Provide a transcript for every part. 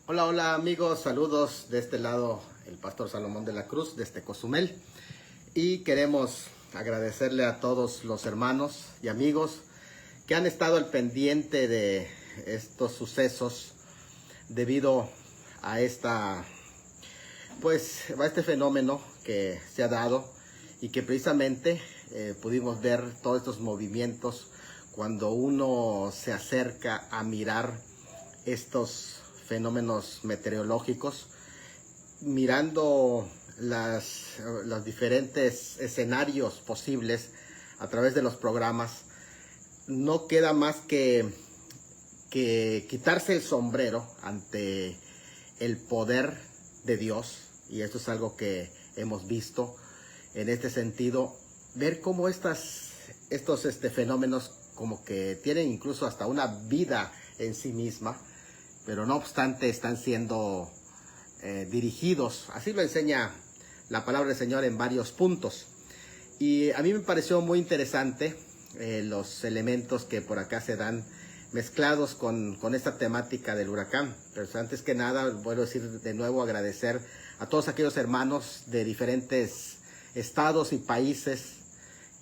Hola, hola amigos, saludos de este lado, el pastor Salomón de la Cruz, desde Cozumel. Y queremos agradecerle a todos los hermanos y amigos que han estado al pendiente de estos sucesos debido a a este fenómeno que se ha dado y que precisamente pudimos ver todos estos movimientos cuando uno se acerca a mirar estos fenómenos meteorológicos, mirando los diferentes escenarios posibles a través de los programas. No queda más que quitarse el sombrero ante el poder de Dios, y esto es algo que hemos visto en este sentido, ver cómo estos fenómenos como que tienen incluso hasta una vida en sí misma, pero no obstante están siendo dirigidos. Así lo enseña la palabra del Señor en varios puntos. Y a mí me pareció muy interesante los elementos que por acá se dan mezclados con esta temática del huracán. Pero antes que nada, vuelvo a decir de nuevo, agradecer a todos aquellos hermanos de diferentes estados y países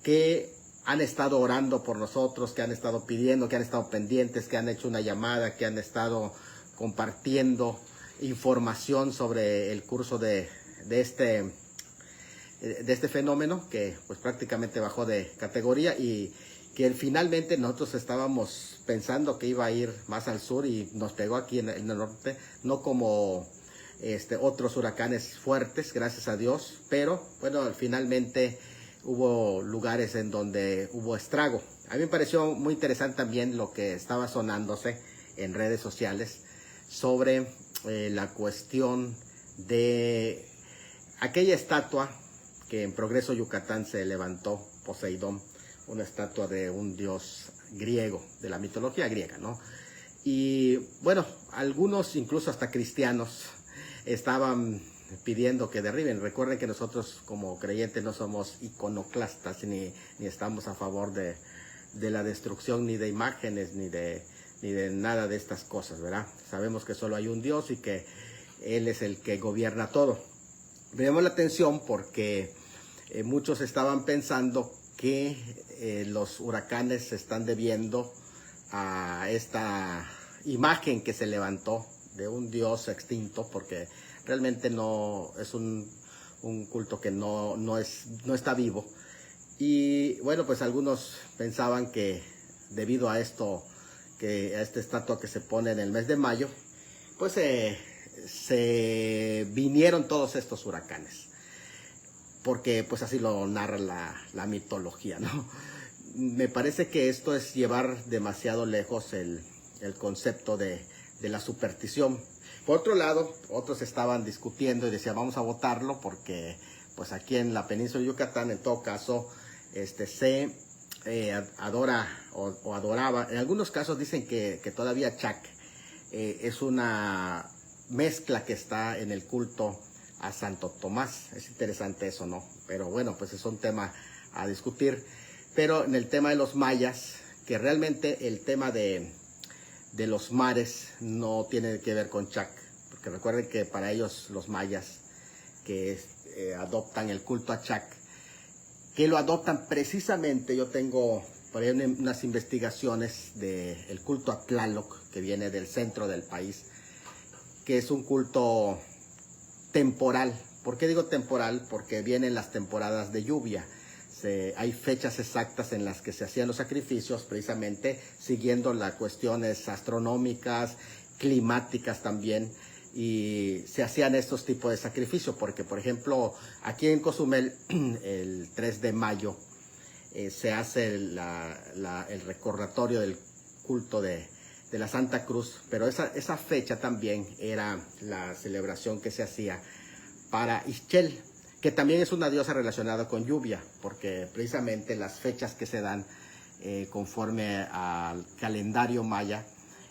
que han estado orando por nosotros, que han estado pidiendo, que han estado pendientes, que han hecho una llamada, que han estado compartiendo información sobre el curso de este fenómeno que pues prácticamente bajó de categoría, y que finalmente nosotros estábamos pensando que iba a ir más al sur y nos pegó aquí en el norte, no como otros huracanes fuertes, gracias a Dios, pero bueno, finalmente hubo lugares en donde hubo estrago. A mí me pareció muy interesante también lo que estaba sonándose en redes sociales sobre la cuestión de aquella estatua que en Progreso, Yucatán, se levantó, Poseidón, una estatua de un dios griego, de la mitología griega, ¿no? Y bueno, algunos, incluso hasta cristianos, estaban pidiendo que derriben. Recuerden que nosotros como creyentes no somos iconoclastas, ni estamos a favor de la destrucción, ni de imágenes, ni de nada de estas cosas, ¿verdad? Sabemos que solo hay un Dios y que Él es el que gobierna todo. Me llamó la atención porque muchos estaban pensando que los huracanes se están debiendo a esta imagen que se levantó de un Dios extinto, porque realmente no es un culto que no está vivo. Y bueno, pues algunos pensaban que debido a esto, que a esta estatua que se pone en el mes de mayo, pues se vinieron todos estos huracanes, porque pues así lo narra la mitología, ¿no? Me parece que esto es llevar demasiado lejos el concepto de la superstición. Por otro lado, otros estaban discutiendo y decían, vamos a votarlo porque pues aquí en la península de Yucatán, en todo caso, se adora o adoraba. En algunos casos dicen que todavía Chac es una mezcla que está en el culto a Santo Tomás. Es interesante eso, ¿no? Pero bueno, pues es un tema a discutir. Pero en el tema de los mayas, que realmente el tema de los mares no tiene que ver con Chac, porque recuerden que para ellos los mayas que adoptan el culto a Chac, que lo adoptan precisamente, yo tengo por ahí unas investigaciones del culto a Tlaloc, que viene del centro del país, que es un culto temporal. ¿Por qué digo temporal? Porque vienen las temporadas de lluvia. Hay fechas exactas en las que se hacían los sacrificios, precisamente siguiendo las cuestiones astronómicas, climáticas también, y se hacían estos tipos de sacrificios, porque por ejemplo aquí en Cozumel el 3 de mayo se hace el recordatorio del culto de la Santa Cruz, pero esa fecha también era la celebración que se hacía para Ixchel, que también es una diosa relacionada con lluvia, porque precisamente las fechas que se dan conforme al calendario maya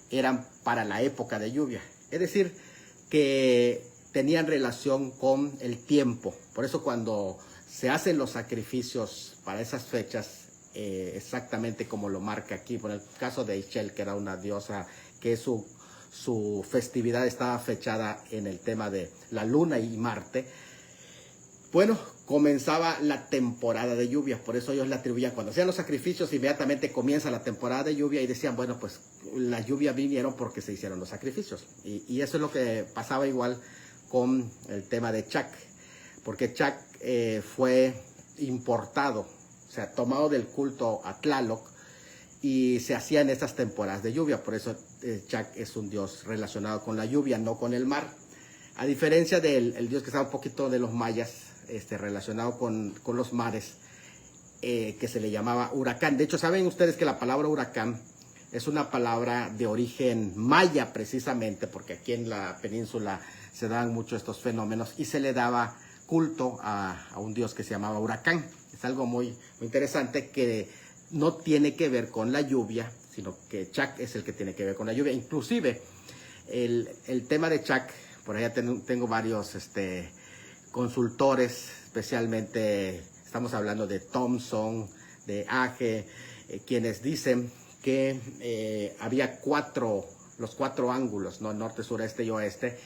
eran para la época de lluvia, es decir, que tenían relación con el tiempo. Por eso cuando se hacen los sacrificios para esas fechas, exactamente como lo marca aquí, por el caso de Ixchel, que era una diosa, que es su su festividad estaba fechada en el tema de la luna y Marte, bueno, comenzaba la temporada de lluvia. Por eso ellos le atribuían, cuando hacían los sacrificios, inmediatamente comienza la temporada de lluvia y decían, bueno, pues la lluvia vinieron porque se hicieron los sacrificios. Y eso es lo que pasaba igual con el tema de Chak, porque Chak fue importado, o sea, tomado del culto a Tlaloc, y se hacía en estas temporadas de lluvia. Por eso Chak es un dios relacionado con la lluvia, no con el mar. A diferencia del dios que estaba un poquito de los mayas, relacionado con los mares, que se le llamaba huracán. De hecho, ¿saben ustedes que la palabra huracán es una palabra de origen maya precisamente? Porque aquí en la península se dan mucho estos fenómenos y se le daba culto a un dios que se llamaba huracán. Es algo muy, muy interesante, que no tiene que ver con la lluvia, sino que Chak es el que tiene que ver con la lluvia. Inclusive el tema de Chak, por allá tengo varios consultores, especialmente estamos hablando de Thompson, de Age, quienes dicen que había los cuatro ángulos, ¿no? Norte, sureste y oeste,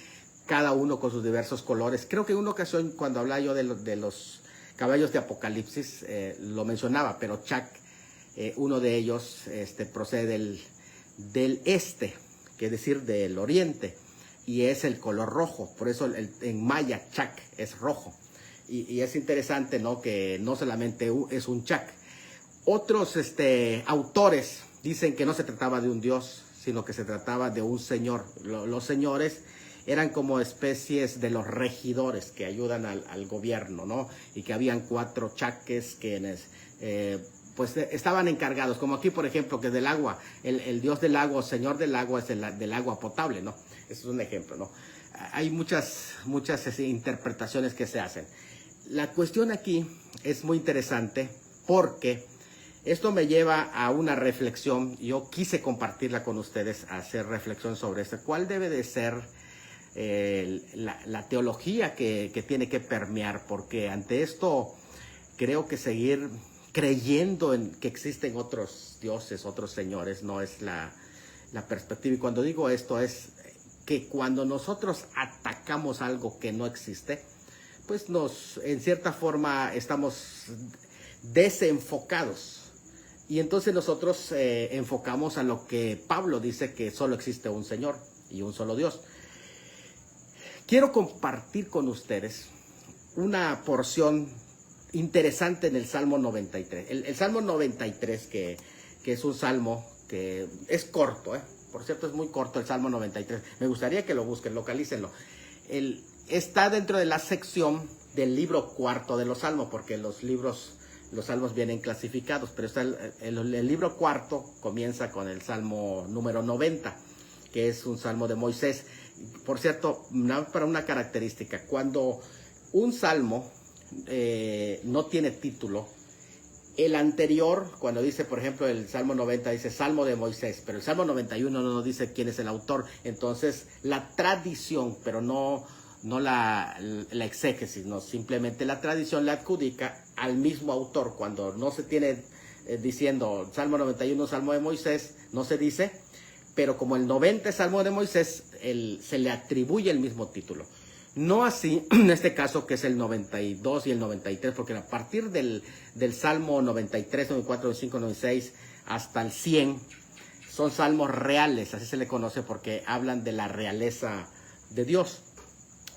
cada uno con sus diversos colores. Creo que en una ocasión, cuando hablaba yo de los caballos de Apocalipsis, lo mencionaba, pero Chak, uno de ellos, procede del este, que es decir, del oriente, y es el color rojo. Por eso en maya Chak es rojo. Y es interesante, ¿no?, que no solamente es un Chak. Otros autores dicen que no se trataba de un dios, sino que se trataba de un señor. Los señores eran como especies de los regidores que ayudan al gobierno, ¿no? Y que habían 4 Chakes quienes pues estaban encargados, como aquí, por ejemplo, que del agua, el dios del agua, señor del agua, es del agua potable, ¿no? Ese es un ejemplo, ¿no? Hay muchas interpretaciones que se hacen. La cuestión aquí es muy interesante porque esto me lleva a una reflexión. Yo quise compartirla con ustedes, hacer reflexión sobre esto. ¿Cuál debe de ser la teología que tiene que permear? Porque ante esto creo que seguir creyendo en que existen otros dioses, otros señores, no es la perspectiva. Y cuando digo esto es que cuando nosotros atacamos algo que no existe, pues en cierta forma estamos desenfocados. Y entonces nosotros enfocamos a lo que Pablo dice, que solo existe un Señor y un solo Dios. Quiero compartir con ustedes una porción interesante en el Salmo 93. El Salmo 93, que es un salmo que es corto, por cierto, es muy corto el Salmo 93. Me gustaría que lo busquen, localícenlo. Está dentro de la sección del libro cuarto de los salmos, porque los salmos vienen clasificados, pero está el libro cuarto comienza con el Salmo número 90, que es un salmo de Moisés. Por cierto, para una característica, cuando un salmo no tiene título, el anterior, cuando dice, por ejemplo, el Salmo 90 dice Salmo de Moisés, pero el Salmo 91 no nos dice quién es el autor. Entonces, la tradición, pero no la exégesis, no, simplemente la tradición la adjudica al mismo autor. Cuando no se tiene diciendo Salmo 91, Salmo de Moisés, no se dice, pero como el 90 es Salmo de Moisés, se le atribuye el mismo título. No así en este caso, que es el 92 y el 93, porque a partir del Salmo 93, 94, 95, 96 hasta el 100 son salmos reales, así se le conoce, porque hablan de la realeza de Dios.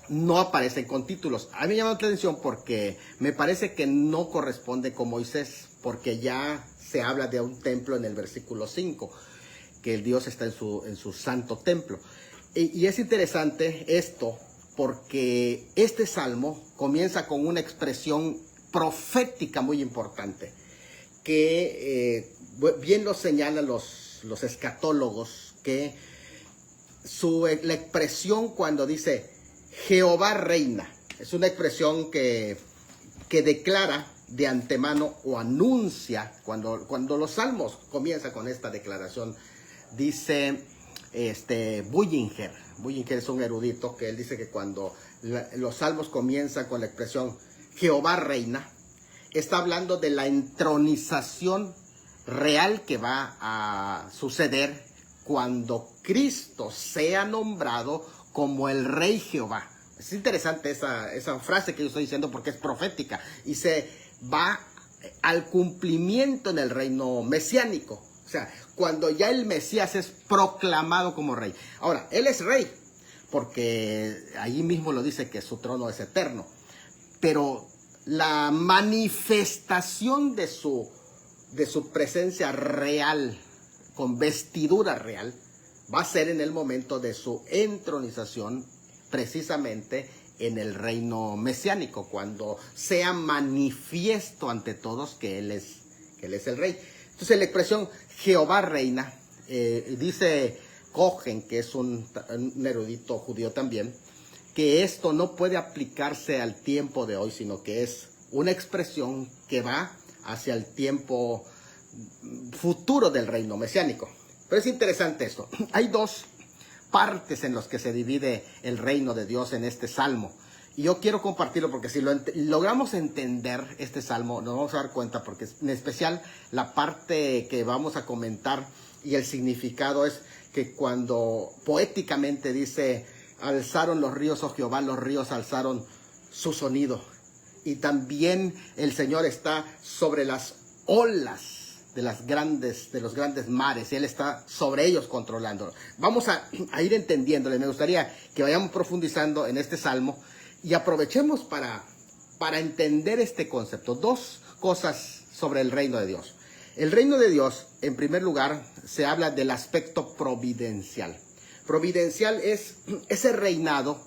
No aparecen con títulos. A mí me llama la atención porque me parece que no corresponde con Moisés, porque ya se habla de un templo en el versículo 5, que el Dios está en su santo templo. Y es interesante esto, porque este salmo comienza con una expresión profética muy importante, que bien lo señalan los escatólogos, que la expresión cuando dice Jehová reina, es una expresión que declara de antemano o anuncia, cuando los salmos comienzan con esta declaración. Dice Bullinger es un erudito, que él dice que cuando los salmos comienzan con la expresión Jehová reina, está hablando de la entronización real que va a suceder cuando Cristo sea nombrado como el Rey Jehová. Es interesante esa frase que yo estoy diciendo porque es profética y se va al cumplimiento en el reino mesiánico. O sea, cuando ya el Mesías es proclamado como rey. Ahora, él es rey porque allí mismo lo dice que su trono es eterno. Pero la manifestación de su presencia real, con vestidura real, va a ser en el momento de su entronización, precisamente en el reino mesiánico, cuando sea manifiesto ante todos que Él es el rey. Entonces la expresión Jehová reina, dice Cohen, que es un erudito judío también, que esto no puede aplicarse al tiempo de hoy, sino que es una expresión que va hacia el tiempo futuro del reino mesiánico. Pero es interesante esto. Hay dos partes en las que se divide el reino de Dios en este salmo. Y yo quiero compartirlo porque si logramos entender este salmo, nos vamos a dar cuenta, porque en especial la parte que vamos a comentar y el significado es que cuando poéticamente dice, alzaron los ríos, oh Jehová, los ríos alzaron su sonido. Y también el Señor está sobre las olas de los grandes mares, y Él está sobre ellos controlando. Vamos a ir entendiéndole. Me gustaría que vayamos profundizando en este salmo y aprovechemos para entender este concepto. Dos cosas sobre el reino de Dios. El reino de Dios, en primer lugar, se habla del aspecto providencial. Providencial es ese reinado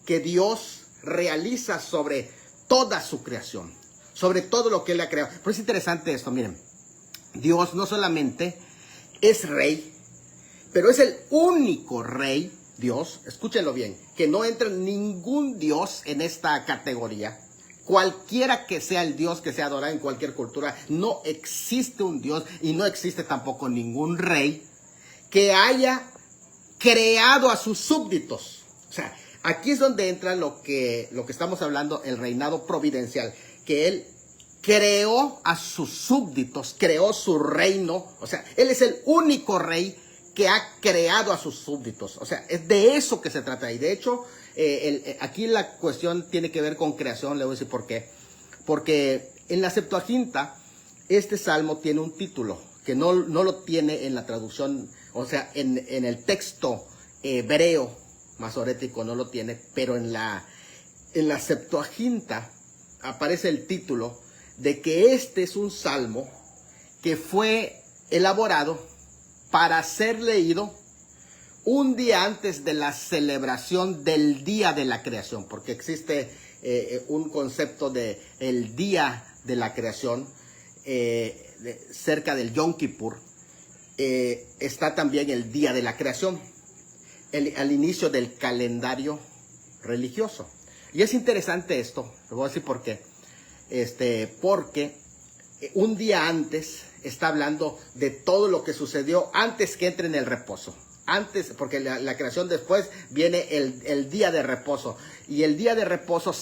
que Dios realiza sobre toda su creación, sobre todo lo que Él ha creado. Pero es interesante esto, miren. Dios no solamente es rey, pero es el único rey, Dios, escúchenlo bien, que no entra ningún Dios en esta categoría. Cualquiera que sea el Dios que sea adorado en cualquier cultura, no existe un Dios y no existe tampoco ningún rey que haya creado a sus súbditos. O sea, aquí es donde entra lo que estamos hablando, el reinado providencial, que Él creó a sus súbditos, creó su reino. O sea, Él es el único rey que ha creado a sus súbditos. O sea, es de eso que se trata. Y de hecho, aquí la cuestión tiene que ver con creación. Le voy a decir por qué. Porque en la Septuaginta, este salmo tiene un título que no lo tiene en la traducción. O sea, en el texto hebreo masorético no lo tiene, pero en la Septuaginta aparece el título de que este es un salmo que fue elaborado para ser leído un día antes de la celebración del día de la creación, porque existe un concepto de el día de la creación cerca del Yom Kippur. Está también el día de la creación, al inicio del calendario religioso. Y es interesante esto, le voy a decir por qué. Porque un día antes está hablando de todo lo que sucedió antes que entre en el reposo. Antes, porque la creación después viene el día de reposo. Y el día de reposo,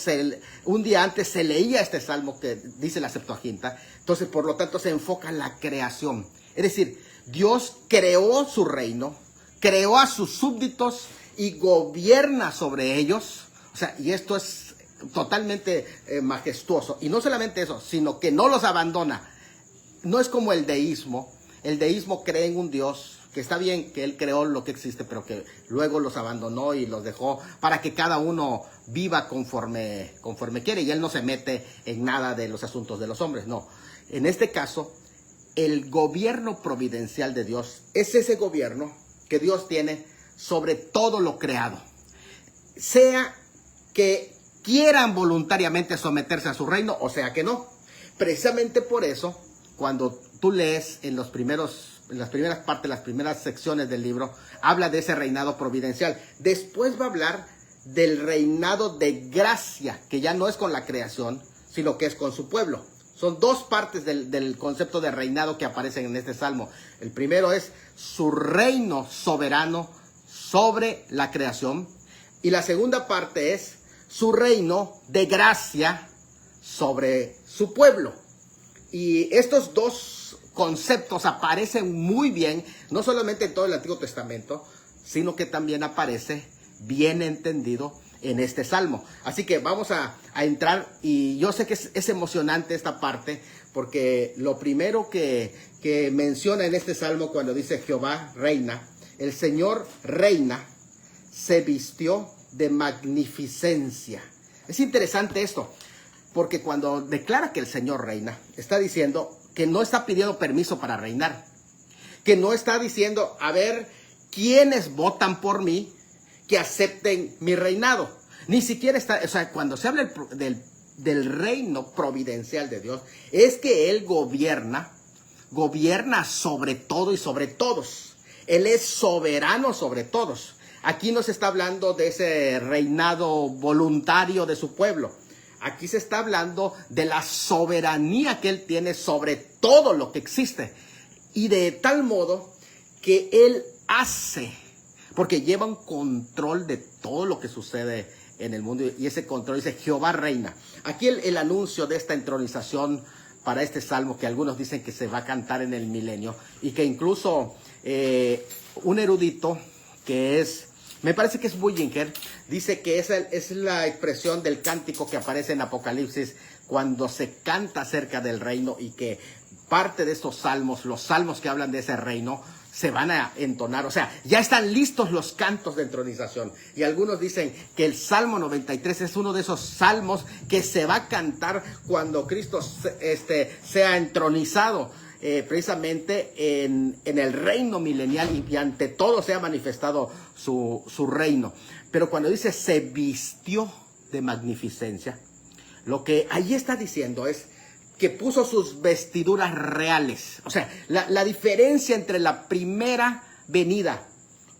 un día antes se leía este salmo que dice la Septuaginta. Entonces, por lo tanto, se enfoca en la creación. Es decir, Dios creó su reino, creó a sus súbditos y gobierna sobre ellos. O sea, y esto es totalmente majestuoso. Y no solamente eso, sino que no los abandona. No es como el deísmo. El deísmo cree en un Dios que está bien, que Él creó lo que existe, pero que luego los abandonó y los dejó para que cada uno viva conforme quiere. Y Él no se mete en nada de los asuntos de los hombres. No. En este caso, el gobierno providencial de Dios es ese gobierno que Dios tiene sobre todo lo creado. Sea que quieran voluntariamente someterse a su reino, o sea que no. Precisamente por eso, cuando tú lees en las primeras partes, las primeras secciones del libro, habla de ese reinado providencial. Después va a hablar del reinado de gracia, que ya no es con la creación, sino que es con su pueblo. Son dos partes del concepto de reinado que aparecen en este salmo. El primero es su reino soberano sobre la creación. Y la segunda parte es su reino de gracia sobre su pueblo. Y estos dos conceptos aparecen muy bien, no solamente en todo el Antiguo Testamento, sino que también aparece bien entendido en este salmo. Así que vamos a entrar, y yo sé que es emocionante esta parte, porque lo primero que menciona en este salmo cuando dice Jehová reina, el Señor reina, se vistió de magnificencia. Es interesante esto, porque cuando declara que el Señor reina, está diciendo que no está pidiendo permiso para reinar, que no está diciendo, a ver, ¿quiénes votan por mí que acepten mi reinado? Ni siquiera está, o sea, cuando se habla del reino providencial de Dios, es que Él gobierna sobre todo y sobre todos. Él es soberano sobre todos. Aquí no se está hablando de ese reinado voluntario de su pueblo. Aquí se está hablando de la soberanía que Él tiene sobre todo lo que existe. Y de tal modo que Él hace, porque lleva un control de todo lo que sucede en el mundo. Y ese control dice Jehová reina. Aquí el anuncio de esta entronización para este salmo, que algunos dicen que se va a cantar en el milenio, y que incluso un erudito que me parece que es Bullinger, dice que esa es la expresión del cántico que aparece en Apocalipsis cuando se canta acerca del reino, y que parte de estos salmos, los salmos que hablan de ese reino, se van a entonar. O sea, ya están listos los cantos de entronización. Y algunos dicen que el Salmo 93 es uno de esos salmos que se va a cantar cuando Cristo sea entronizado, precisamente en el reino milenial, y ante todo sea manifestado su reino. Pero cuando dice se vistió de magnificencia, lo que allí está diciendo es que puso sus vestiduras reales. O sea, la diferencia entre la primera venida,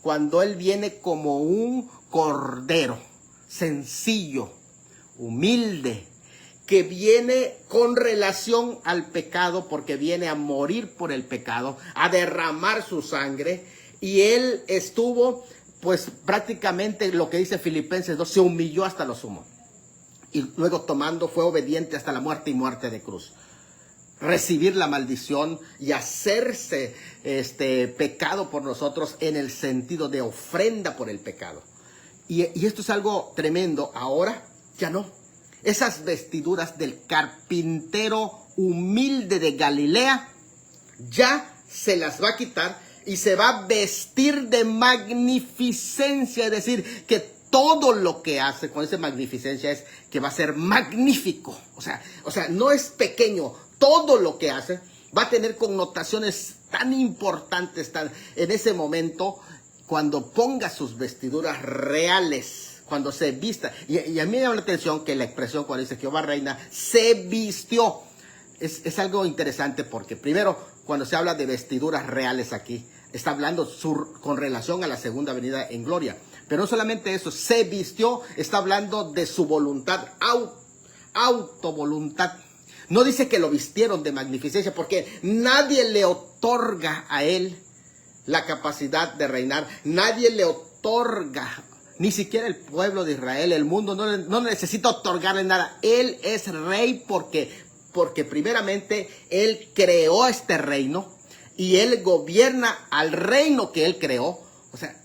cuando Él viene como un cordero, sencillo, humilde, que viene con relación al pecado, porque viene a morir por el pecado, a derramar su sangre, y Él estuvo, pues prácticamente lo que dice Filipenses 2, se humilló hasta lo sumo. Y luego tomando, fue obediente hasta la muerte, y muerte de cruz. Recibir la maldición y hacerse pecado por nosotros, en el sentido de ofrenda por el pecado. Y esto es algo tremendo. Ahora ya no. Esas vestiduras del carpintero humilde de Galilea ya se las va a quitar, y se va a vestir de magnificencia. Es decir, que todo lo que hace con esa magnificencia es que va a ser magnífico. O sea, no es pequeño. Todo lo que hace va a tener connotaciones tan importantes en ese momento, cuando ponga sus vestiduras reales, cuando se vista. Y a mí me llama la atención que la expresión cuando dice Jehová reina, se vistió. Es algo interesante, porque primero, cuando se habla de vestiduras reales aquí, está hablando con relación a la segunda venida en gloria. Pero no solamente eso, se vistió, está hablando de su voluntad, autovoluntad. No dice que lo vistieron de magnificencia, porque nadie le otorga a Él la capacidad de reinar. Nadie le otorga, ni siquiera el pueblo de Israel, el mundo no necesita otorgarle nada. Él es rey porque primeramente Él creó este reino, y Él gobierna al reino que Él creó. O sea,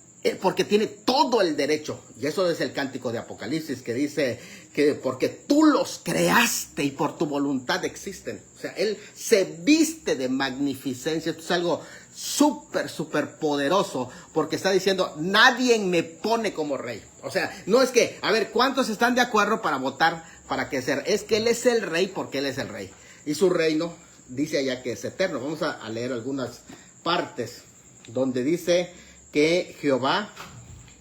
porque tiene todo el derecho. Y eso es el cántico de Apocalipsis, que dice que porque tú los creaste y por tu voluntad existen. O sea, Él se viste de magnificencia. Esto es algo súper poderoso, porque está diciendo, nadie me pone como rey. O sea, no es que, a ver, ¿cuántos están de acuerdo para votar para que sea? Es que Él es el rey porque Él es el rey. Y su reino, dice allá que es eterno. Vamos a leer algunas partes donde dice que Jehová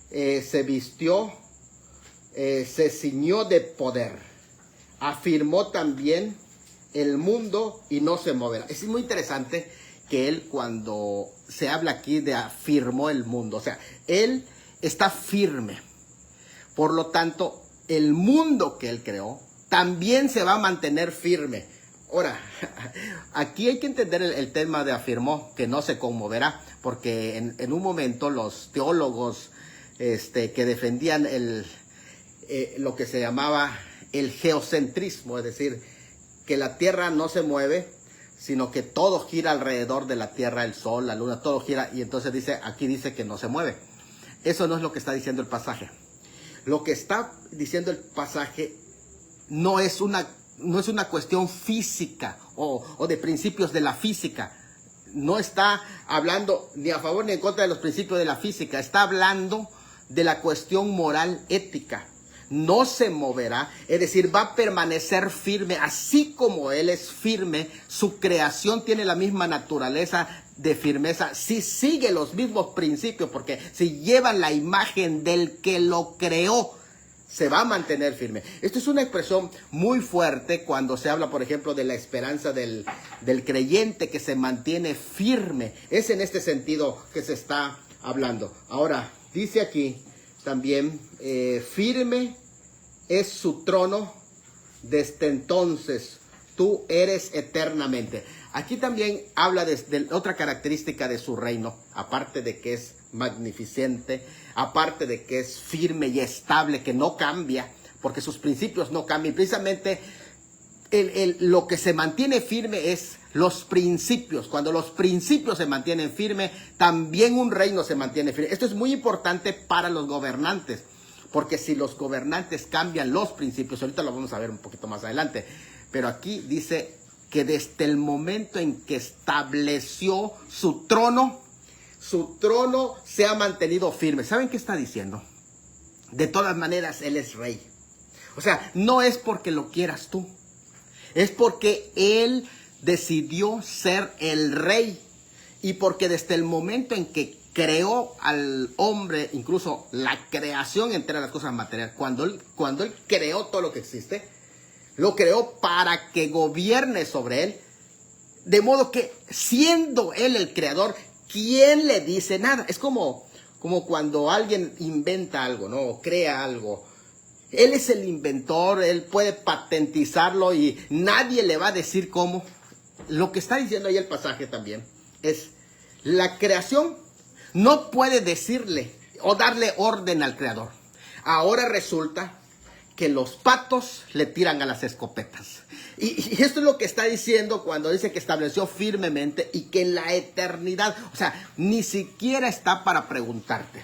se vistió, se ciñó de poder, afirmó también el mundo y no se moverá. Es muy interesante que Él, cuando se habla aquí de afirmó el mundo, o sea, Él está firme. Por lo tanto, el mundo que Él creó también se va a mantener firme. Ahora, aquí hay que entender el tema de afirmó, que no se conmoverá, porque en un momento los teólogos que defendían lo que se llamaba el geocentrismo, es decir, que la Tierra no se mueve, sino que todo gira alrededor de la Tierra, el Sol, la Luna, todo gira, y entonces aquí dice que no se mueve. Eso no es lo que está diciendo el pasaje. Lo que está diciendo el pasaje no es una cuestión física o de principios de la física. No está hablando ni a favor ni en contra de los principios de la física. Está hablando de la cuestión moral ética. No se moverá, es decir, va a permanecer firme, así como Él es firme. Su creación tiene la misma naturaleza de firmeza, si sigue los mismos principios, porque si llevan la imagen del que lo creó, se va a mantener firme. Esto es una expresión muy fuerte cuando se habla, por ejemplo, de la esperanza del creyente que se mantiene firme. Es en este sentido que se está hablando. Ahora, dice aquí también, firme es su trono desde entonces, tú eres eternamente. Aquí también habla de otra característica de su reino, aparte de que es magnificente, aparte de que es firme y estable, que no cambia, porque sus principios no cambian. Precisamente lo que se mantiene firme es los principios. Cuando los principios se mantienen firmes, también un reino se mantiene firme. Esto es muy importante para los gobernantes, porque si los gobernantes cambian los principios, ahorita lo vamos a ver un poquito más adelante, pero aquí dice que desde el momento en que estableció su trono se ha mantenido firme. ¿Saben qué está diciendo? De todas maneras, Él es rey. O sea, no es porque lo quieras tú, es porque Él decidió ser el rey, y porque desde el momento en que creó al hombre, incluso la creación entre las cosas materiales, cuando él creó todo lo que existe, lo creó para que gobierne sobre él, de modo que siendo Él el creador, ¿quién le dice nada? Es como cuando alguien inventa algo, ¿no? O crea algo. Él es el inventor, Él puede patentizarlo y nadie le va a decir cómo. Lo que está diciendo ahí el pasaje también es, la creación no puede decirle o darle orden al creador. Ahora resulta que los patos le tiran a las escopetas. Y esto es lo que está diciendo cuando dice que estableció firmemente y que en la eternidad, o sea, ni siquiera está para preguntarte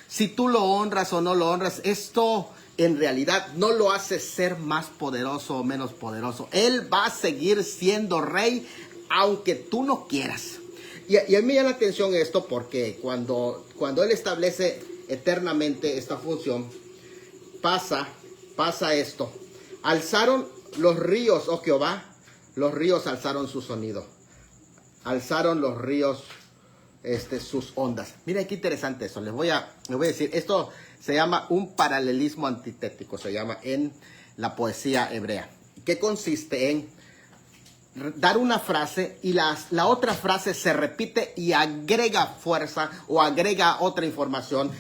si tú lo honras o no lo honras. Esto en realidad no lo hace ser más poderoso o menos poderoso. Él va a seguir siendo rey aunque tú no quieras. Y a mí me llama la atención esto porque cuando Él establece eternamente esta función, pasa esto. Alzaron los ríos, oh Jehová, los ríos alzaron su sonido. Alzaron los ríos sus ondas. Miren qué interesante eso. Les voy a decir, esto se llama un paralelismo antitético, se llama en la poesía hebrea. ¿Qué consiste en dar una frase y la otra frase se repite y agrega fuerza o agrega otra información?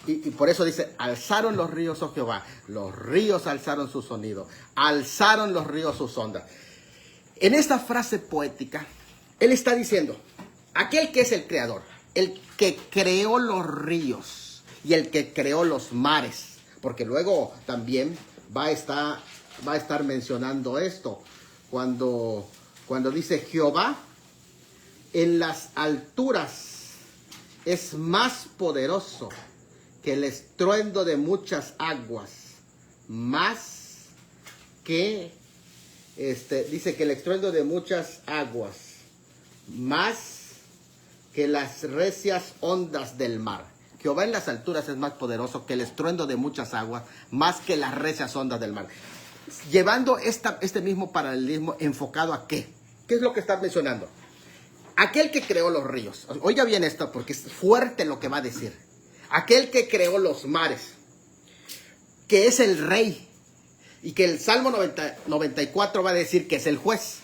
Y por eso dice, alzaron los ríos, oh Jehová, los ríos alzaron su sonido, alzaron los ríos sus ondas. En esta frase poética, Él está diciendo, aquel que es el creador, el que creó los ríos y el que creó los mares, porque luego también va a estar mencionando esto, cuando dice Jehová en las alturas es más poderoso que el estruendo de muchas aguas, más que, dice que el estruendo de muchas aguas, más que las recias ondas del mar. Jehová en las alturas es más poderoso que el estruendo de muchas aguas, más que las recias ondas del mar. Llevando este mismo paralelismo enfocado a ¿qué? ¿Qué es lo que está mencionando? Aquel que creó los ríos. Oiga bien esto porque es fuerte lo que va a decir. Aquel que creó los mares, que es el rey, y que el Salmo 94 va a decir que es el juez.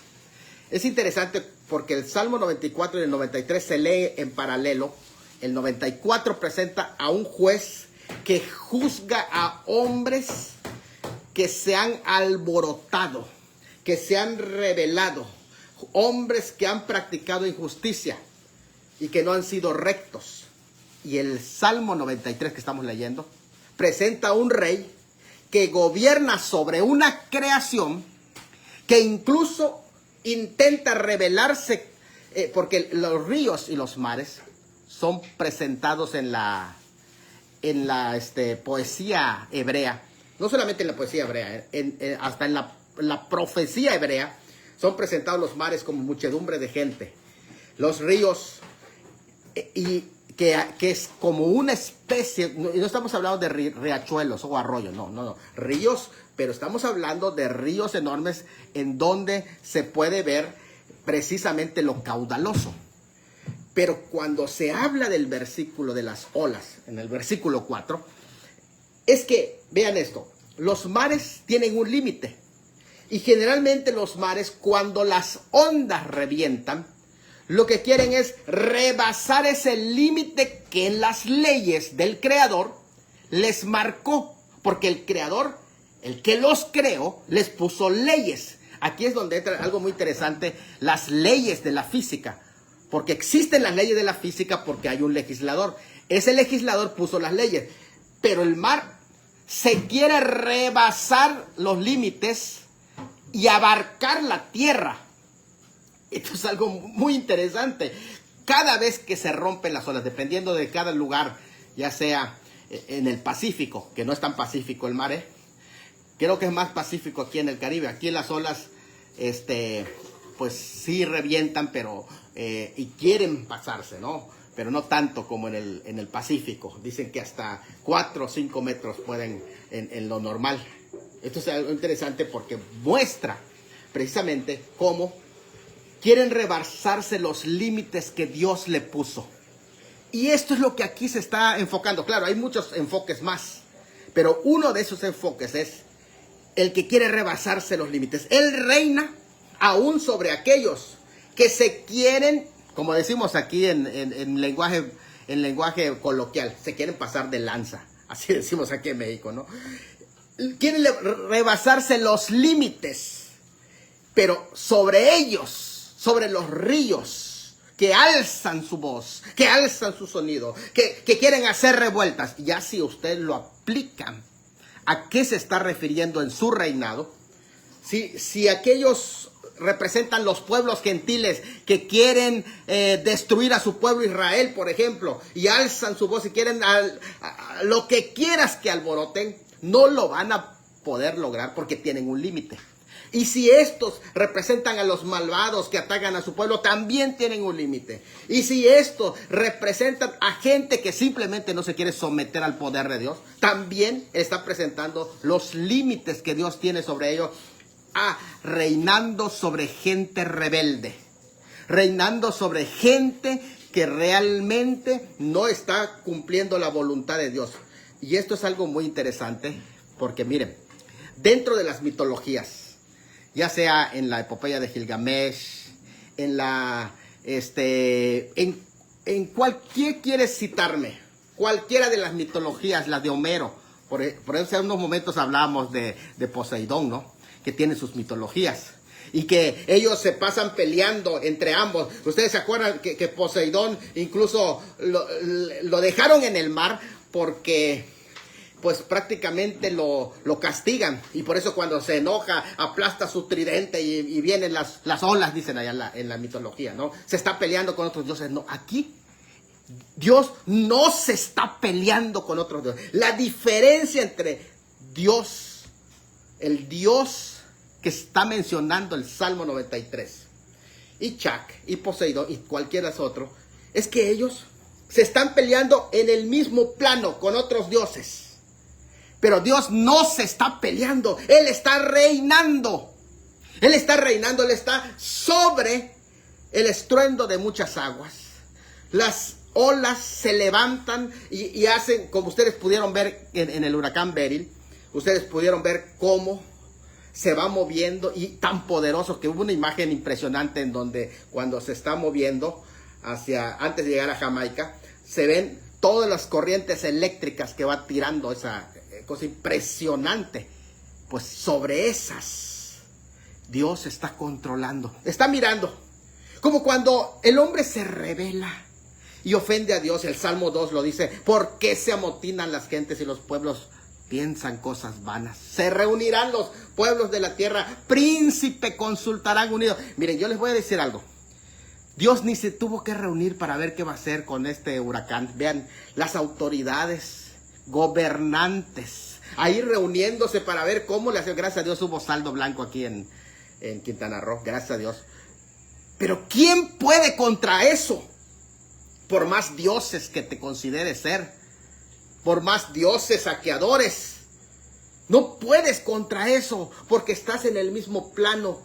Es interesante porque el Salmo 94 y el 93 se lee en paralelo. El 94 presenta a un juez que juzga a hombres que se han alborotado, que se han rebelado, hombres que han practicado injusticia y que no han sido rectos. Y el Salmo 93 que estamos leyendo presenta a un rey que gobierna sobre una creación que incluso intenta rebelarse, porque los ríos y los mares son presentados en la en la poesía hebrea, no solamente en la poesía hebrea, hasta en la profecía hebrea, son presentados los mares como muchedumbre de gente. Los ríos, y que es como una especie, no estamos hablando de riachuelos o arroyos, no, ríos, pero estamos hablando de ríos enormes en donde se puede ver precisamente lo caudaloso. Pero cuando se habla del versículo de las olas, en el versículo 4, es que, vean esto, los mares tienen un límite. Y generalmente los mares, cuando las ondas revientan, lo que quieren es rebasar ese límite que en las leyes del Creador les marcó. Porque el Creador, el que los creó, les puso leyes. Aquí es donde entra algo muy interesante, las leyes de la física. Porque existen las leyes de la física porque hay un legislador. Ese legislador puso las leyes. Pero el mar se quiere rebasar los límites y abarcar la tierra. Esto es algo muy interesante. Cada vez que se rompen las olas, dependiendo de cada lugar, ya sea en el Pacífico, que no es tan pacífico el mar, creo que es más pacífico aquí en el Caribe. Aquí las olas, pues sí revientan, pero y quieren pasarse, ¿no? Pero no tanto como en el Pacífico. Dicen que hasta 4 o 5 metros pueden en lo normal. Esto es algo interesante porque muestra precisamente cómo quieren rebasarse los límites que Dios le puso. Y esto es lo que aquí se está enfocando. Claro, hay muchos enfoques más, pero uno de esos enfoques es el que quiere rebasarse los límites. Él reina aún sobre aquellos que se quieren, como decimos aquí en lenguaje coloquial, se quieren pasar de lanza. Así decimos aquí en México, ¿no? Quieren rebasarse los límites, pero sobre ellos, sobre los ríos que alzan su voz, que alzan su sonido, que quieren hacer revueltas. Ya si ustedes lo aplican, ¿a qué se está refiriendo en su reinado? Si aquellos representan los pueblos gentiles que quieren destruir a su pueblo Israel, por ejemplo, y alzan su voz y quieren lo que quieras que alboroten, no lo van a poder lograr porque tienen un límite. Y si estos representan a los malvados que atacan a su pueblo, también tienen un límite. Y si estos representan a gente que simplemente no se quiere someter al poder de Dios, también está presentando los límites que Dios tiene sobre ellos, reinando sobre gente rebelde, reinando sobre gente que realmente no está cumpliendo la voluntad de Dios. Y esto es algo muy interesante porque miren, dentro de las mitologías, ya sea en la epopeya de Gilgamesh, en cualquier quieres citarme, cualquiera de las mitologías, la de Homero, por eso hace unos momentos hablábamos de Poseidón, ¿no? Que tiene sus mitologías y que ellos se pasan peleando entre ambos. Ustedes se acuerdan que Poseidón incluso lo dejaron en el mar porque pues prácticamente lo castigan, y por eso cuando se enoja aplasta su tridente y vienen las olas, dicen allá en la mitología, ¿no? Se está peleando con otros dioses. No, aquí Dios no se está peleando con otros dioses. La diferencia entre Dios, el Dios que está mencionando el Salmo 93, y Chac, y Poseidón, y cualquiera otro, es que ellos se están peleando en el mismo plano con otros dioses. Pero Dios no se está peleando, Él está reinando. Él está reinando, Él está sobre el estruendo de muchas aguas. Las olas se levantan y hacen, como ustedes pudieron ver en el huracán Beryl, ustedes pudieron ver cómo se va moviendo, y tan poderoso que hubo una imagen impresionante en donde cuando se está moviendo antes de llegar a Jamaica, se ven todas las corrientes eléctricas que va tirando esa cosa impresionante. Pues sobre esas Dios está controlando, está mirando, como cuando el hombre se rebela y ofende a Dios. El Salmo 2 lo dice: ¿por qué se amotinan las gentes y los pueblos piensan cosas vanas? Se reunirán los pueblos de la tierra, príncipe consultarán unidos. Miren, yo les voy a decir algo. Dios ni se tuvo que reunir para ver qué va a hacer con este huracán. Vean, las autoridades gobernantes, ahí reuniéndose para ver cómo le hacen. Gracias a Dios hubo saldo blanco aquí en Quintana Roo, gracias a Dios. Pero ¿quién puede contra eso? Por más dioses que te consideres ser, por más dioses saqueadores, no puedes contra eso, porque estás en el mismo plano.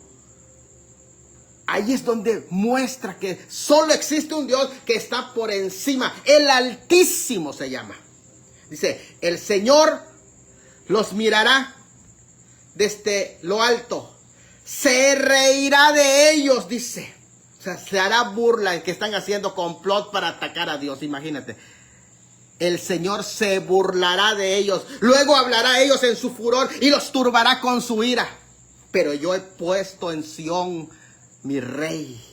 Ahí es donde muestra que solo existe un Dios que está por encima. El Altísimo se llama. Dice, el Señor los mirará desde lo alto. Se reirá de ellos, dice. O sea, se hará burla en que están haciendo complot para atacar a Dios. Imagínate. El Señor se burlará de ellos. Luego hablará a ellos en su furor y los turbará con su ira. Pero yo he puesto en Sión mi rey,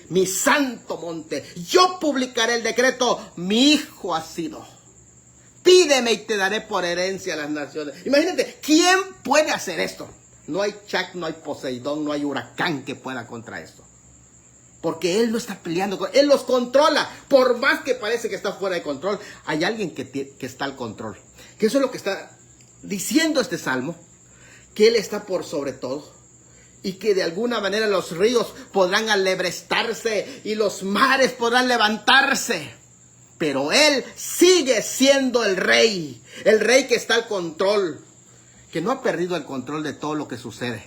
mi santo monte. Yo publicaré el decreto. Mi hijo ha sido. Pídeme y te daré por herencia a las naciones. Imagínate, ¿quién puede hacer esto? No hay Chac, no hay Poseidón, no hay huracán que pueda contra esto. Porque Él no está peleando, Él los controla. Por más que parece que está fuera de control, hay alguien que está al control. Que eso es lo que está diciendo este salmo. Que Él está por sobre todo. Y que de alguna manera los ríos podrán alebrestarse y los mares podrán levantarse. Pero Él sigue siendo el rey que está al control. Que no ha perdido el control de todo lo que sucede.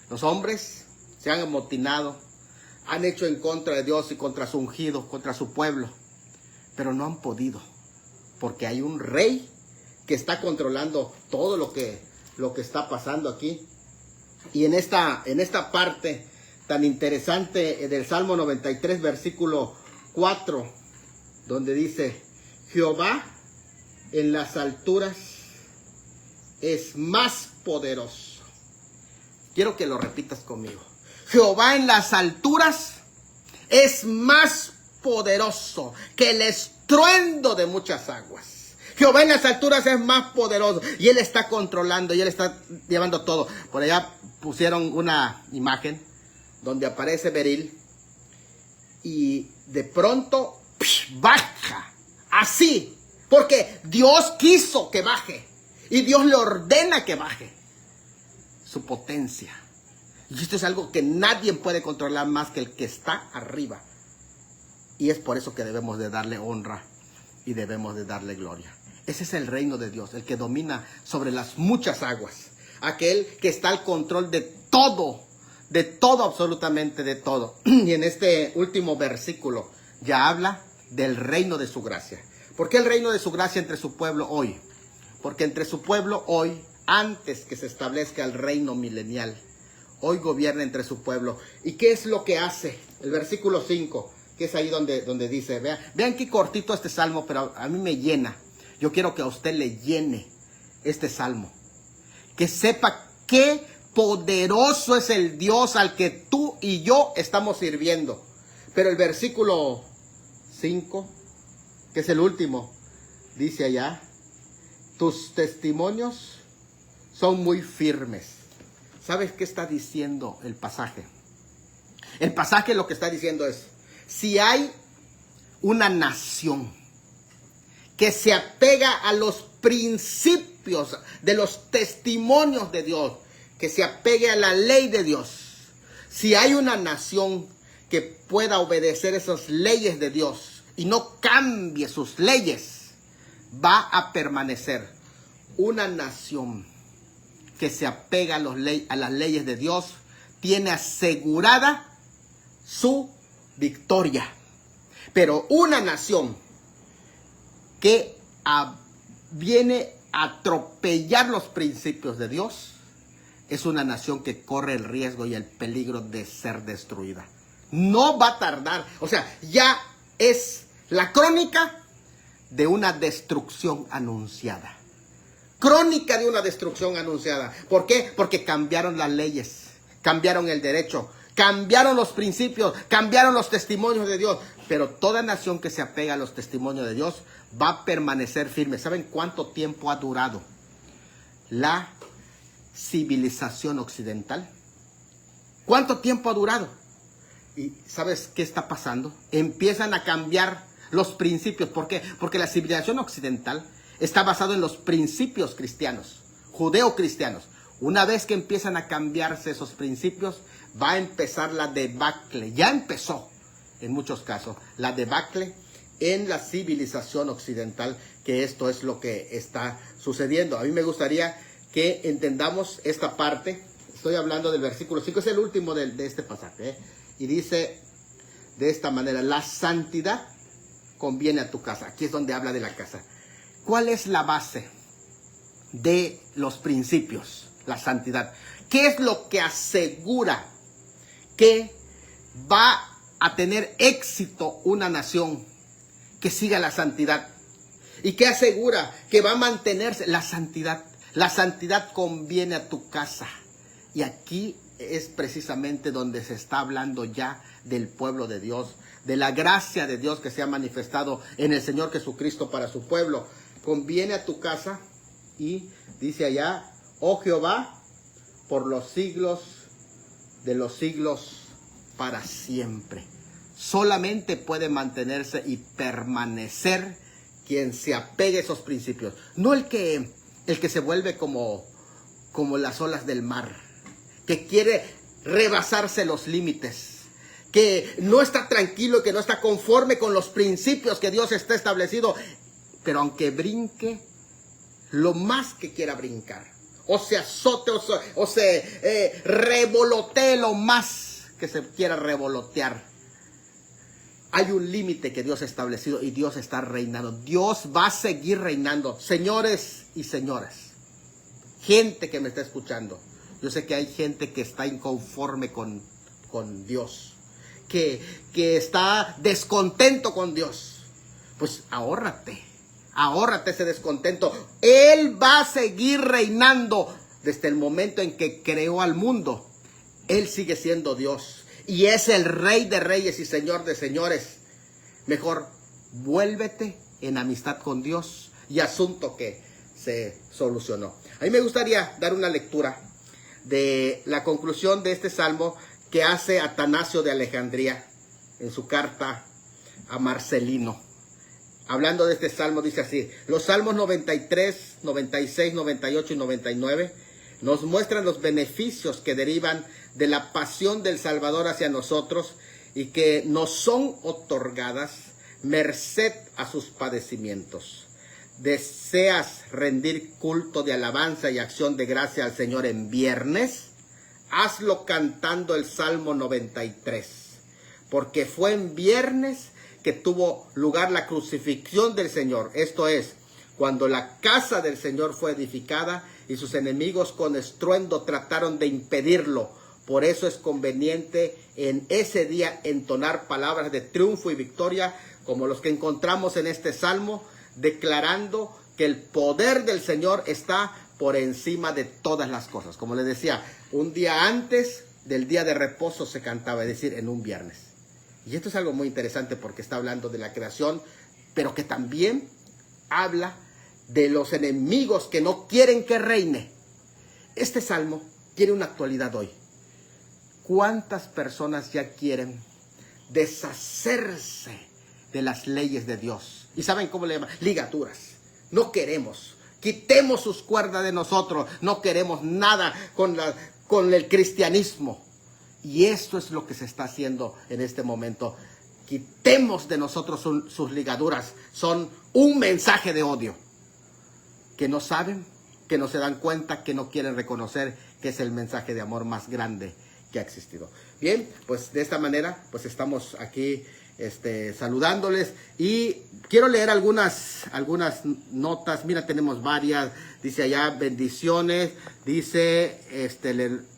Los hombres se han amotinado. Han hecho en contra de Dios y contra su ungido, contra su pueblo. Pero no han podido. Porque hay un rey que está controlando todo lo que está pasando aquí. Y en esta parte tan interesante del Salmo 93, versículo 4, donde dice, Jehová en las alturas es más poderoso. Quiero que lo repitas conmigo. Jehová en las alturas es más poderoso que el estruendo de muchas aguas. Jehová en las alturas es más poderoso y Él está controlando y Él está llevando todo. Por allá pusieron una imagen donde aparece Beril y de pronto baja, así, porque Dios quiso que baje y Dios le ordena que baje su potencia. Y esto es algo que nadie puede controlar más que el que está arriba. Y es por eso que debemos de darle honra y debemos de darle gloria. Ese es el reino de Dios, el que domina sobre las muchas aguas. Aquel que está al control de todo, absolutamente de todo. Y en este último versículo ya habla del reino de su gracia. ¿Por qué el reino de su gracia entre su pueblo hoy? Porque entre su pueblo hoy, antes que se establezca el reino milenial, hoy gobierna entre su pueblo. ¿Y qué es lo que hace? El versículo 5, que es ahí donde dice, vean qué cortito este salmo, pero a mí me llena. Yo quiero que a usted le llene este salmo. Que sepa qué poderoso es el Dios al que tú y yo estamos sirviendo. Pero el versículo 5, que es el último, dice allá, tus testimonios son muy firmes. ¿Sabes qué está diciendo el pasaje? El pasaje lo que está diciendo es, si hay una nación que se apega a los principios de los testimonios de Dios, que se apegue a la ley de Dios, si hay una nación que pueda obedecer esas leyes de Dios y no cambie sus leyes, va a permanecer. Una nación que se apega a las leyes de Dios tiene asegurada su victoria. Pero una nación que viene a atropellar los principios de Dios es una nación que corre el riesgo y el peligro de ser destruida. No va a tardar. O sea, ya es la crónica de una destrucción anunciada. Crónica de una destrucción anunciada. ¿Por qué? Porque cambiaron las leyes, cambiaron el derecho, cambiaron los principios, cambiaron los testimonios de Dios. Pero toda nación que se apega a los testimonios de Dios va a permanecer firme. ¿Saben cuánto tiempo ha durado la civilización occidental? ¿Cuánto tiempo ha durado? ¿Y sabes qué está pasando? Empiezan a cambiar los principios. ¿Por qué? Porque la civilización occidental Está basado en los principios cristianos, judeo-cristianos. Una vez que empiezan a cambiarse esos principios, va a empezar la debacle. Ya empezó, en muchos casos, la debacle en la civilización occidental, que esto es lo que está sucediendo. A mí me gustaría que entendamos esta parte. Estoy hablando del versículo 5, es el último de este pasaje, ¿eh? Y dice de esta manera: la santidad conviene a tu casa. Aquí es donde habla de la casa. ¿Cuál es la base de los principios? La santidad. ¿Qué es lo que asegura que va a tener éxito una nación que siga la santidad? ¿Y qué asegura que va a mantenerse? La santidad. La santidad conviene a tu casa. Y aquí es precisamente donde se está hablando ya del pueblo de Dios, de la gracia de Dios que se ha manifestado en el Señor Jesucristo para su pueblo. Conviene a tu casa, y dice allá: oh Jehová, por los siglos de los siglos para siempre. Solamente puede mantenerse y permanecer quien se apegue a esos principios. No el que se vuelve como las olas del mar, que quiere rebasarse los límites, que no está tranquilo y que no está conforme con los principios que Dios está establecido, pero aunque brinque lo más que quiera brincar, o se azote o se revolotee lo más que se quiera revolotear, hay un límite que Dios ha establecido y Dios está reinando. Dios va a seguir reinando. Señores y señoras, gente que me está escuchando, yo sé que hay gente que está inconforme con Dios, que está descontento con Dios. Pues ahórrate ese descontento. Él va a seguir reinando desde el momento en que creó al mundo. Él sigue siendo Dios y es el Rey de reyes y Señor de señores. Mejor vuélvete en amistad con Dios y asunto que se solucionó. A mí me gustaría dar una lectura de la conclusión de este salmo que hace Atanasio de Alejandría en su carta a Marcelino. Hablando de este salmo, dice así: los salmos 93, 96, 98 y 99 nos muestran los beneficios que derivan de la pasión del Salvador hacia nosotros y que nos son otorgadas merced a sus padecimientos. ¿Deseas rendir culto de alabanza y acción de gracia al Señor en viernes? Hazlo cantando el Salmo 93, porque fue en viernes que tuvo lugar la crucifixión del Señor. Esto es, cuando la casa del Señor fue edificada y sus enemigos con estruendo trataron de impedirlo. Por eso es conveniente en ese día entonar palabras de triunfo y victoria, como los que encontramos en este salmo, declarando que el poder del Señor está por encima de todas las cosas. Como les decía, un día antes del día de reposo se cantaba, es decir, en un viernes. Y esto es algo muy interesante porque está hablando de la creación, pero que también habla de los enemigos que no quieren que reine. Este salmo tiene una actualidad hoy. ¿Cuántas personas ya quieren deshacerse de las leyes de Dios? ¿Y saben cómo le llaman? Ligaduras. No queremos. Quitemos sus cuerdas de nosotros. No queremos nada con el cristianismo. Y esto es lo que se está haciendo en este momento. Quitemos de nosotros sus ligaduras. Son un mensaje de odio. Que no saben, que no se dan cuenta, que no quieren reconocer que es el mensaje de amor más grande que ha existido. Bien, pues de esta manera, pues estamos aquí saludándoles y quiero leer algunas notas. Mira, tenemos varias. Dice allá, bendiciones. Dice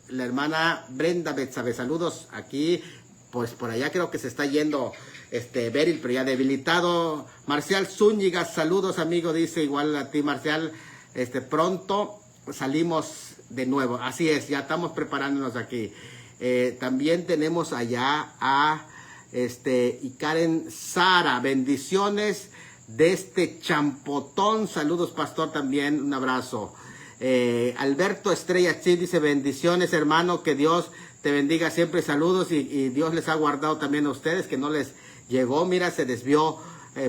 la hermana Brenda Betsabe, saludos aquí. Pues por allá creo que se está yendo Beryl, pero ya debilitado. Marcial Zúñiga, saludos amigo, dice igual a ti Marcial. Pronto salimos de nuevo. Así es, ya estamos preparándonos aquí. También tenemos allá a y Karen Sara, bendiciones de Champotón, saludos pastor también, un abrazo. Alberto Estrella Chip dice bendiciones hermano, que Dios te bendiga siempre, saludos y Dios les ha guardado también a ustedes, que no les llegó, mira se desvió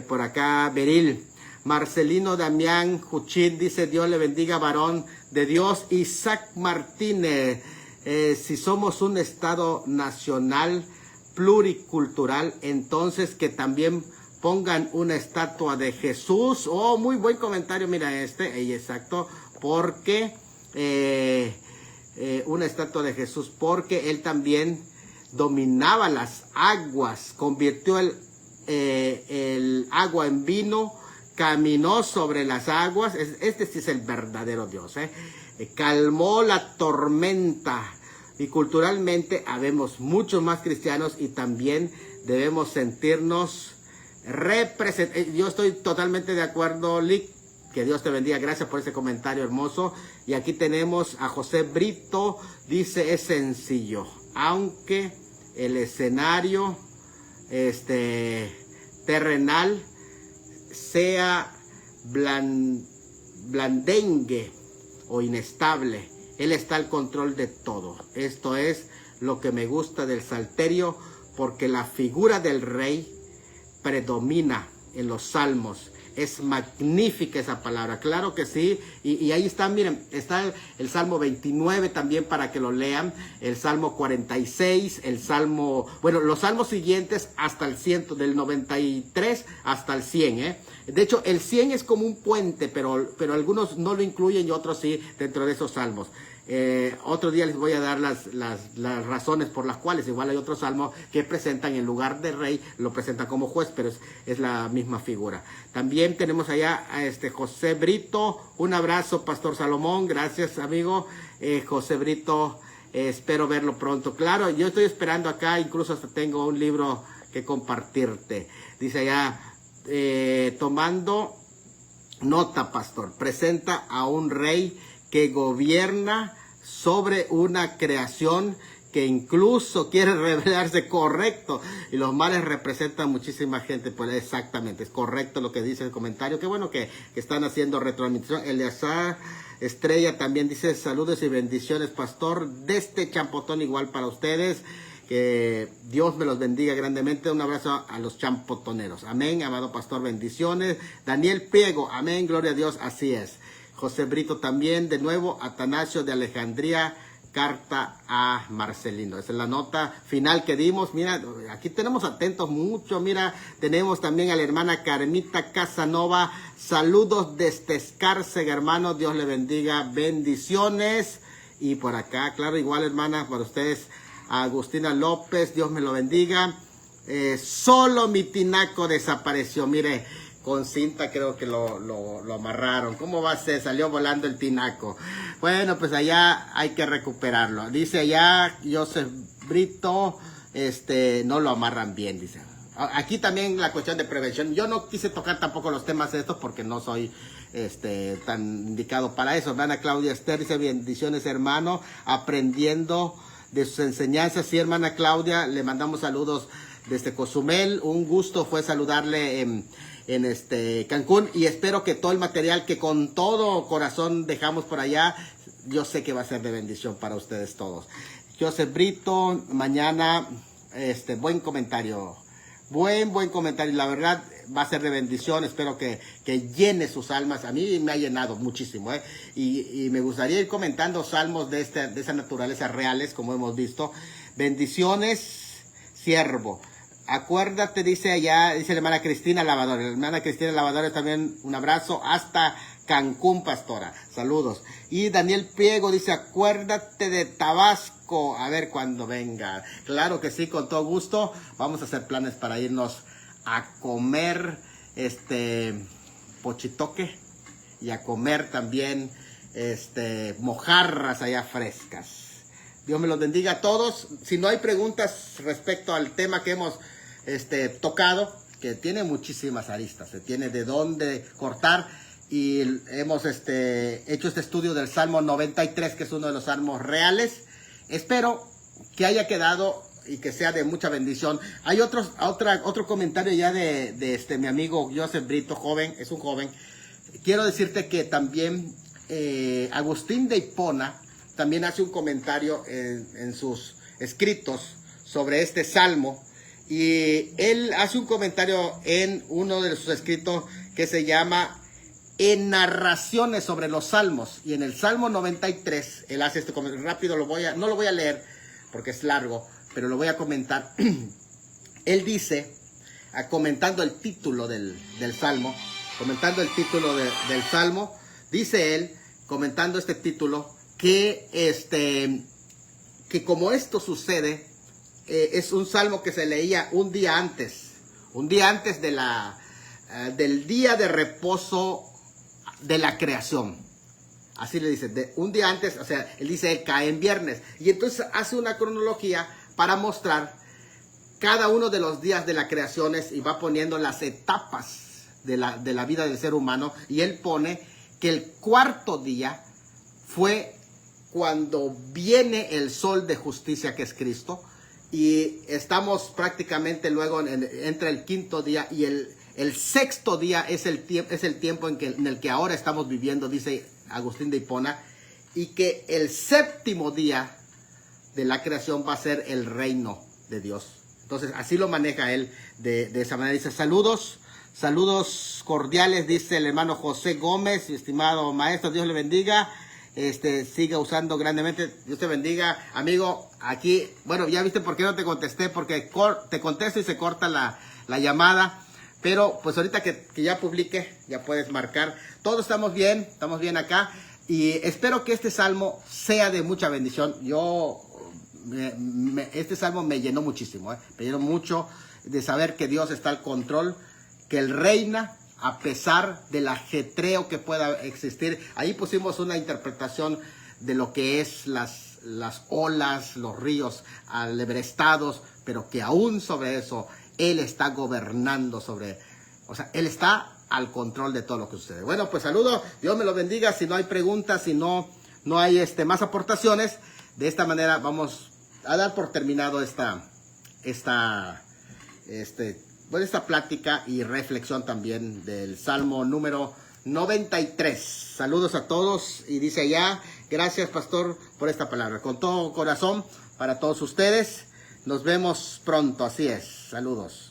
por acá Beryl. Marcelino Damián Juchín dice, Dios le bendiga, varón de Dios. Isaac Martínez, si somos un Estado nacional pluricultural, entonces que también pongan una estatua de Jesús. Oh, muy buen comentario, mira exacto, porque una estatua de Jesús, porque él también dominaba las aguas, convirtió el agua en vino, caminó sobre las aguas. Este sí es el verdadero Dios, calmó la tormenta. Y culturalmente habemos muchos más cristianos y también debemos sentirnos representados. Yo estoy totalmente de acuerdo, Lick. Que Dios te bendiga. Gracias por ese comentario hermoso. Y aquí tenemos a José Brito. Dice, es sencillo. Aunque el escenario terrenal sea blandengue o inestable, Él está al control de todo. Esto es lo que me gusta del Salterio, porque la figura del rey predomina en los salmos. Es magnífica esa palabra, claro que sí. Y ahí está, miren, está el Salmo 29 también para que lo lean. El Salmo 46, el Salmo, bueno, los salmos siguientes hasta el 100, del 93 hasta el 100, De hecho, el 100 es como un puente, pero algunos no lo incluyen y otros sí dentro de esos salmos. Otro día les voy a dar las razones por las cuales igual hay otro salmo que presentan en lugar de rey, lo presentan como juez, pero es la misma figura. También tenemos allá a José Brito. Un abrazo, Pastor Salomón. Gracias, amigo. José Brito, espero verlo pronto. Claro, yo estoy esperando acá, incluso hasta tengo un libro que compartirte. Dice allá, tomando nota, pastor, presenta a un rey que gobierna sobre una creación que incluso quiere revelarse correcto, y los males representan muchísima gente. Pues exactamente, es correcto lo que dice el comentario. Qué bueno que están haciendo retroadmisión. Eleazar Estrella también dice, saludos y bendiciones, pastor, desde Champotón, igual para ustedes. Que Dios me los bendiga grandemente. Un abrazo a los champotoneros. Amén, amado pastor, bendiciones. Daniel Priego, amén, gloria a Dios, así es. José Brito también, de nuevo, Atanasio de Alejandría, carta a Marcelino. Esa es la nota final que dimos. Mira, aquí tenemos atentos mucho. Mira, tenemos también a la hermana Carmita Casanova. Saludos desde Escárcega, hermano. Dios le bendiga. Bendiciones. Y por acá, claro, igual, hermana, para ustedes, Agustina López, Dios me lo bendiga. Solo mi tinaco desapareció. Mire, con cinta creo que lo amarraron. ¿Cómo va a ser? Salió volando el tinaco. Bueno, pues allá hay que recuperarlo. Dice allá Joseph Brito, no lo amarran bien, dice. Aquí también la cuestión de prevención. Yo no quise tocar tampoco los temas de estos porque no soy tan indicado para eso. Hermana Claudia Esther dice, bendiciones, hermano, aprendiendo de sus enseñanzas. Sí, hermana Claudia, le mandamos saludos desde Cozumel. Un gusto fue saludarle en Cancún, y espero que todo el material que con todo corazón dejamos por allá, yo sé que va a ser de bendición para ustedes todos. Joseph Brito, mañana, buen comentario, buen comentario, la verdad va a ser de bendición. Espero que llene sus almas. A mí me ha llenado muchísimo, y me gustaría ir comentando salmos de esa naturaleza reales, como hemos visto. Bendiciones, siervo. Acuérdate, dice allá, dice la hermana Cristina Lavadores. La hermana Cristina Lavadores también, un abrazo hasta Cancún, pastora. Saludos. Y Daniel Priego dice, acuérdate de Tabasco. A ver cuando venga. Claro que sí, con todo gusto. Vamos a hacer planes para irnos a comer pochitoque y a comer también mojarras allá frescas. Dios me los bendiga a todos. Si no hay preguntas respecto al tema que hemos tocado, que tiene muchísimas aristas, se tiene de dónde cortar, y hemos hecho este estudio del Salmo 93, que es uno de los salmos reales. Espero que haya quedado y que sea de mucha bendición. Hay otro comentario ya de mi amigo Joseph Brito, joven, es un joven. Quiero decirte que también Agustín de Hipona también hace un comentario en sus escritos sobre este salmo, y él hace un comentario en uno de sus escritos que se llama En narraciones sobre los salmos. Y en el Salmo 93, él hace este comentario rápido, no lo voy a leer porque es largo, pero lo voy a comentar. Él dice, comentando el título del Salmo, dice él, comentando este título, que como esto sucede, es un salmo que se leía un día antes del día de reposo de la creación. Así le dice, un día antes, o sea, él dice, cae en viernes. Y entonces hace una cronología para mostrar cada uno de los días de la creación y va poniendo las etapas de la vida del ser humano. Y él pone que el cuarto día fue cuando viene el sol de justicia, que es Cristo. Y estamos prácticamente luego entre el quinto día y el sexto día es el tiempo en el que ahora estamos viviendo, dice Agustín de Hipona, y que el séptimo día de la creación va a ser el reino de Dios. Entonces así lo maneja él de esa manera. Dice, saludos cordiales, dice el hermano José Gómez, estimado maestro, Dios le bendiga. Siga usando grandemente, Dios te bendiga, amigo. Aquí, bueno, ya viste por qué no te contesté, porque te contesto y se corta la llamada, pero pues ahorita que ya publique, ya puedes marcar. Todos estamos bien acá, y espero que este salmo sea de mucha bendición. Este salmo me llenó muchísimo, me llenó mucho de saber que Dios está al control, que Él reina, a pesar del ajetreo que pueda existir. Ahí pusimos una interpretación de lo que es las olas, los ríos alebrestados, pero que aún sobre eso, Él está gobernando Él está al control de todo lo que sucede. Bueno, pues saludo, Dios me lo bendiga. Si no hay preguntas, si no hay más aportaciones, de esta manera vamos a dar por terminado esta plática y reflexión también del Salmo número 93. Saludos a todos, y dice allá, gracias pastor por esta palabra. Con todo corazón para todos ustedes. Nos vemos pronto, así es. Saludos.